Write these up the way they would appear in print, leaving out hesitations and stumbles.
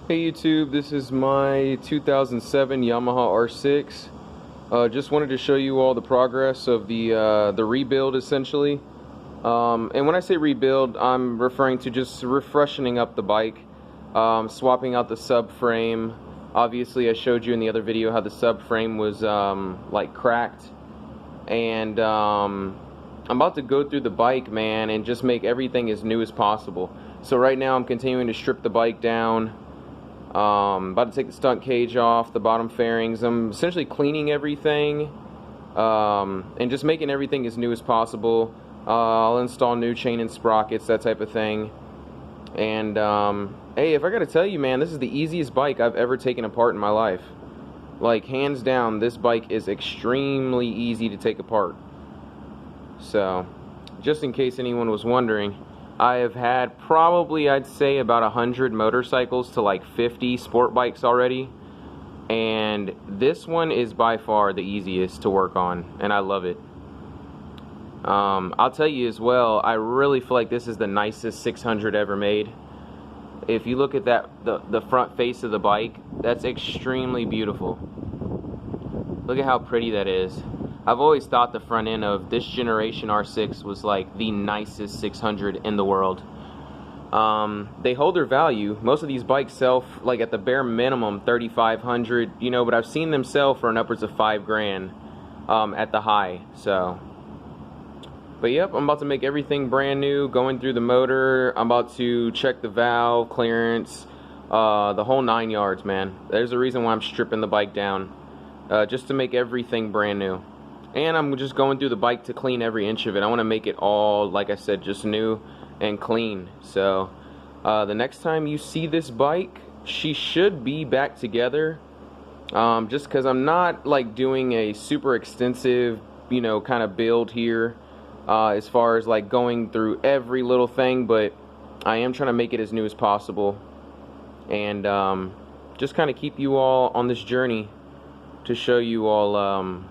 Hey YouTube, this is my 2007 Yamaha R6. Just wanted to show you all the progress of the rebuild essentially. And when I say rebuild, I'm referring to just refreshening up the bike, swapping out the subframe. Obviously, I showed you in the other video how the subframe was like cracked, and I'm about to go through the bike, man, and just make everything as new as possible. So right now I'm continuing to strip the bike down. About to take the stunt cage off, the bottom fairings. I'm essentially cleaning everything, and just making everything as new as possible. I'll install new chain and sprockets, that type of thing. And hey, if I gotta tell you, man, this is the easiest bike I've ever taken apart in my life. Like, hands down, this bike is extremely easy to take apart. So, just in case anyone was wondering, I have had probably, I'd say, about 100 motorcycles to like 50 sport bikes already, and this one is by far the easiest to work on, and I love it. I'll tell you as well, I really feel like this is the nicest 600 ever made. If you look at that, the front face of the bike, that's extremely beautiful. Look at how pretty that is. I've always thought the front end of this generation R6 was like the nicest 600 in the world. They hold their value. Most of these bikes sell like at the bare minimum 3,500, you know, but I've seen them sell for an upwards of $5,000 at the high. So, but yep, I'm about to make everything brand new, going through the motor. I'm about to check the valve clearance, the whole 9 yards, man. There's a reason why I'm stripping the bike down, just to make everything brand new. And I'm just going through the bike to clean every inch of it. I want to make it all, like I said, just new and clean. So the next time you see this bike, she should be back together. Just because I'm not like doing a super extensive, you know, kind of build here, as far as like going through every little thing, but I am trying to make it as new as possible, and just kind of keep you all on this journey to show you all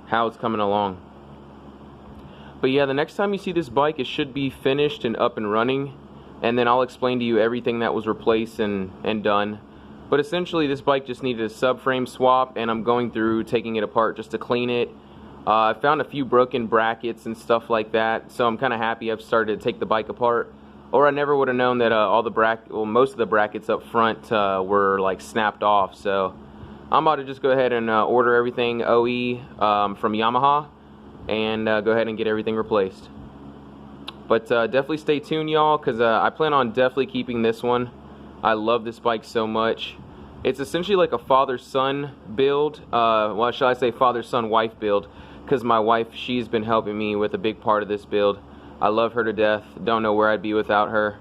how it's coming along. But yeah, the next time you see this bike, it should be finished and up and running, and then I'll explain to you everything that was replaced and done. But essentially this bike just needed a subframe swap, and I'm going through taking it apart just to clean it. I found a few broken brackets and stuff like that, so I'm kind of happy I've started to take the bike apart, or I never would have known that most of the brackets up front were like snapped off. So I'm about to just go ahead and order everything OE from Yamaha, and go ahead and get everything replaced. But definitely stay tuned, y'all, because I plan on definitely keeping this one. I love this bike so much. It's essentially like a father-son build. Well, shall I say father-son-wife build, because my wife, she's been helping me with a big part of this build. I love her to death. Don't know where I'd be without her.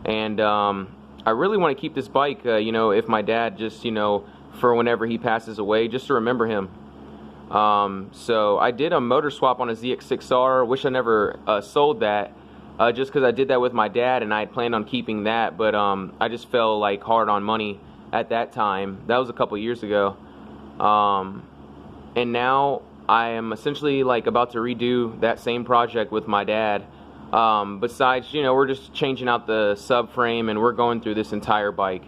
And I really want to keep this bike, you know, if my dad just, you know, for whenever he passes away, just to remember him. So I did a motor swap on a ZX6R. Wish I never sold that, just because I did that with my dad and I had planned on keeping that, but I just fell like hard on money at that time. That was a couple years ago. And now I am essentially like about to redo that same project with my dad. Besides, you know, we're just changing out the subframe and we're going through this entire bike.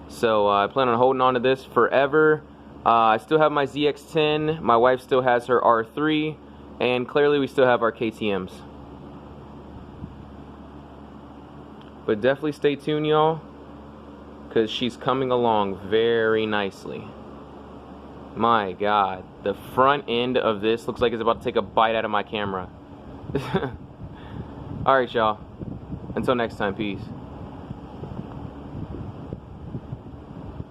So I plan on holding on to this forever. I still have my ZX10, my wife still has her R3, and clearly we still have our KTMs. But definitely stay tuned, y'all, because she's coming along very nicely. My God, the front end of this looks like it's about to take a bite out of my camera. Alright, y'all. Until next time, peace.